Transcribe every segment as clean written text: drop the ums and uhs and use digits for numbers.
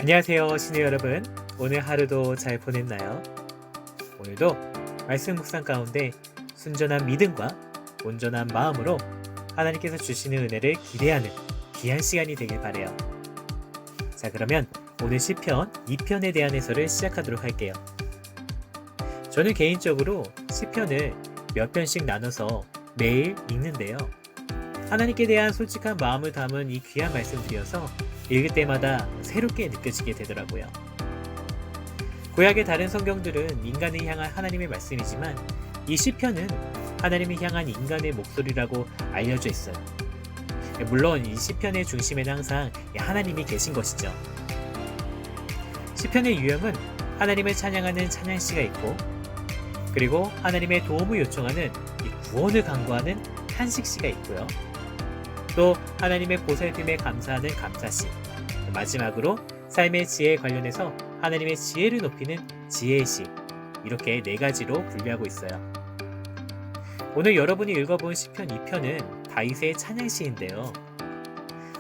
안녕하세요, 시누 여러분. 오늘 하루도 잘 보냈나요? 오늘도 말씀 묵상 가운데 순전한 믿음과 온전한 마음으로 하나님께서 주시는 은혜를 기대하는 귀한 시간이 되길 바래요. 자, 그러면 오늘 시편 2편에 대한 해설을 시작하도록 할게요. 저는 개인적으로 시편을 몇 편씩 나눠서 매일 읽는데요. 하나님께 대한 솔직한 마음을 담은 이 귀한 말씀들이어서 읽을 때마다 새롭게 느껴지게 되더라고요. 구약의 다른 성경들은 인간을 향한 하나님의 말씀이지만 이 시편은 하나님을 향한 인간의 목소리라고 알려져 있어요. 물론 이 시편의 중심에는 항상 하나님이 계신 것이죠. 시편의 유형은 하나님을 찬양하는 찬양시가 있고, 그리고 하나님의 도움을 요청하는 구원을 간구하는 탄식시가 있고요. 또 하나님의 보살핌에 감사하는 감사시, 마지막으로 삶의 지혜에 관련해서 하나님의 지혜를 높이는 지혜의 시, 이렇게 네 가지로 분류하고 있어요. 오늘 여러분이 읽어본 시편 2편은 다윗의 찬양시인데요.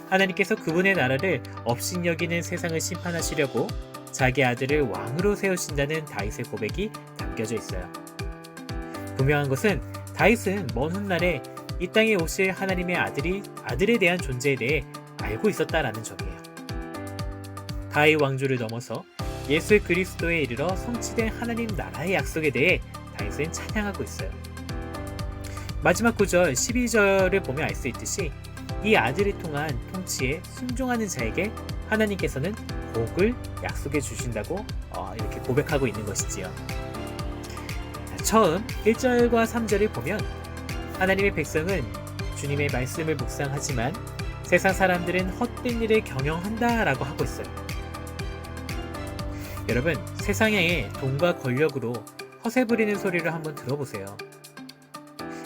하나님께서 그분의 나라를 업신여기는 세상을 심판하시려고 자기 아들을 왕으로 세우신다는 다윗의 고백이 담겨져 있어요. 분명한 것은 다윗은 먼 훗날에 이 땅에 오실 하나님의 아들에 대한 존재에 대해 알고 있었다라는 점이에요. 다윗 왕조를 넘어서 예수 그리스도에 이르러 성취된 하나님 나라의 약속에 대해 다윗은 찬양하고 있어요. 마지막 구절 12절을 보면 알 수 있듯이 이 아들을 통한 통치에 순종하는 자에게 하나님께서는 복을 약속해 주신다고 이렇게 고백하고 있는 것이지요. 처음 1절과 3절을 보면 하나님의 백성은 주님의 말씀을 묵상하지만 세상 사람들은 헛된 일을 경영한다 라고 하고 있어요. 여러분, 세상의 돈과 권력으로 허세 부리는 소리를 한번 들어보세요.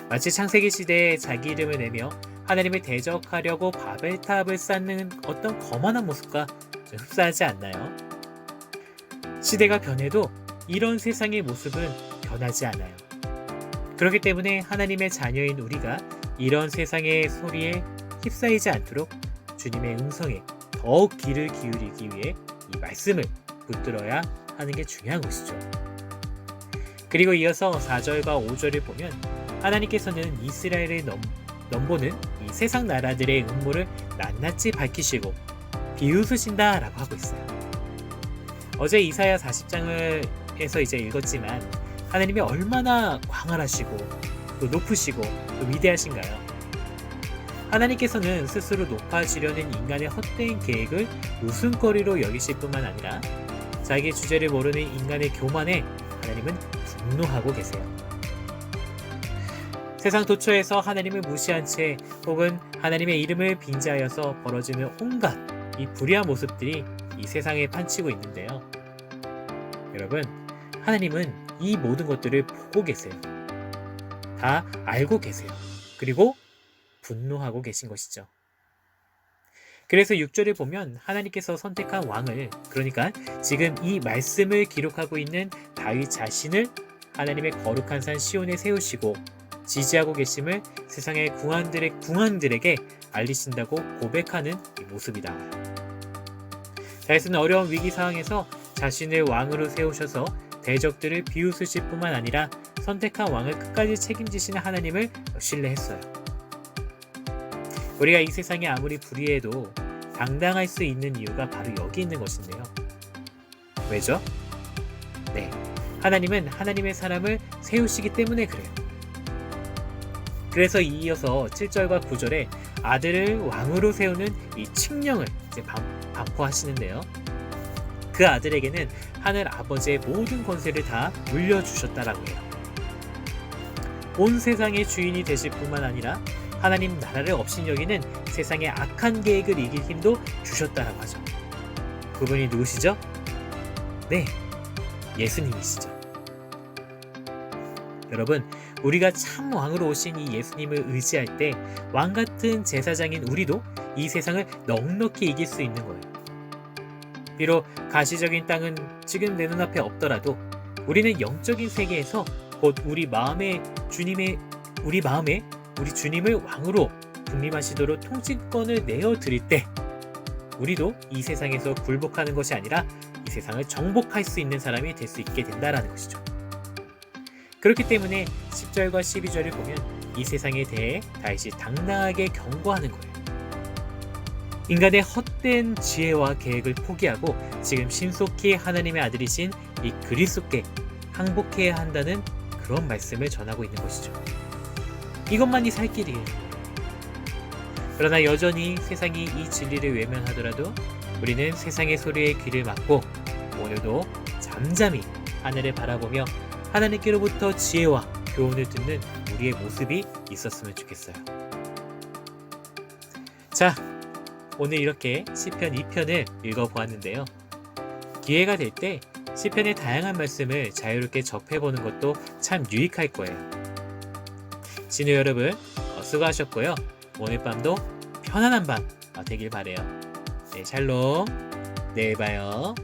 마치 창세기 시대에 자기 이름을 내며 하나님을 대적하려고 바벨탑을 쌓는 어떤 거만한 모습과 좀 흡사하지 않나요? 시대가 변해도 이런 세상의 모습은 변하지 않아요. 그렇기 때문에 하나님의 자녀인 우리가 이런 세상의 소리에 휩싸이지 않도록 주님의 음성에 더욱 귀를 기울이기 위해 이 말씀을 붙들어야 하는 게 중요한 것이죠. 그리고 이어서 4절과 5절을 보면 하나님께서는 이스라엘을 넘보는 이 세상 나라들의 음모를 낱낱이 밝히시고 비웃으신다 라고 하고 있어요. 어제 이사야 40장에서 이제 읽었지만 하나님이 얼마나 광활하시고 또 높으시고 또 위대하신가요? 하나님께서는 스스로 높아지려는 인간의 헛된 계획을 웃음거리로 여기실 뿐만 아니라 자기 주제를 모르는 인간의 교만에 하나님은 분노하고 계세요. 세상 도처에서 하나님을 무시한 채 혹은 하나님의 이름을 빙자하여서 벌어지는 온갖 이 불의한 모습들이 이 세상에 판치고 있는데요. 여러분, 하나님은 이 모든 것들을 보고 계세요. 다 알고 계세요. 그리고 분노하고 계신 것이죠. 그래서 6절에 보면 하나님께서 선택한 왕을, 그러니까 지금 이 말씀을 기록하고 있는 다윗 자신을 하나님의 거룩한 산 시온에 세우시고 지지하고 계심을 세상의 궁왕들에게 알리신다고 고백하는 이 모습이 나와요. 다윗은 어려운 위기 상황에서 자신을 왕으로 세우셔서 대적들을 비웃으실 뿐만 아니라 선택한 왕을 끝까지 책임지시는 하나님을 신뢰했어요. 우리가 이 세상이 아무리 불의해도 당당할 수 있는 이유가 바로 여기 있는 것인데요. 왜죠? 네, 하나님은 하나님의 사람을 세우시기 때문에 그래요. 그래서 이어서 7절과 9절에 아들을 왕으로 세우는 이 칙령을 이제 반포하시는데요. 그 아들에게는 하늘 아버지의 모든 권세를 다 물려주셨다라고 해요. 온 세상의 주인이 되실 뿐만 아니라 하나님 나라를 업신여기는 세상의 악한 계획을 이길 힘도 주셨다라고 하죠. 그분이 누구시죠? 네, 예수님이시죠. 여러분, 우리가 참 왕으로 오신 이 예수님을 의지할 때 왕같은 제사장인 우리도 이 세상을 넉넉히 이길 수 있는 거예요. 비록 가시적인 땅은 지금 내 눈앞에 없더라도 우리는 영적인 세계에서 곧 우리 마음에 우리 주님을 왕으로 군림하시도록 통치권을 내어 드릴 때 우리도 이 세상에서 굴복하는 것이 아니라 이 세상을 정복할 수 있는 사람이 될 수 있게 된다라는 것이죠. 그렇기 때문에 10절과 12절을 보면 이 세상에 대해 다윗이 당당하게 경고하는 거예요. 인간의 헛된 지혜와 계획을 포기하고 지금 신속히 하나님의 아들이신 이 그리스도께 항복해야 한다는 그런 말씀을 전하고 있는 것이죠. 이것만이 살 길이에요. 그러나 여전히 세상이 이 진리를 외면하더라도 우리는 세상의 소리에 귀를 막고 오늘도 잠잠히 하늘을 바라보며 하나님께로부터 지혜와 교훈을 듣는 우리의 모습이 있었으면 좋겠어요. 자, 오늘 이렇게 시편 2편을 읽어보았는데요. 기회가 될 때 시편의 다양한 말씀을 자유롭게 접해보는 것도 참 유익할 거예요. 진우 여러분, 수고하셨고요. 오늘 밤도 편안한 밤 되길 바래요. 네, 샬롬. 내일 봐요.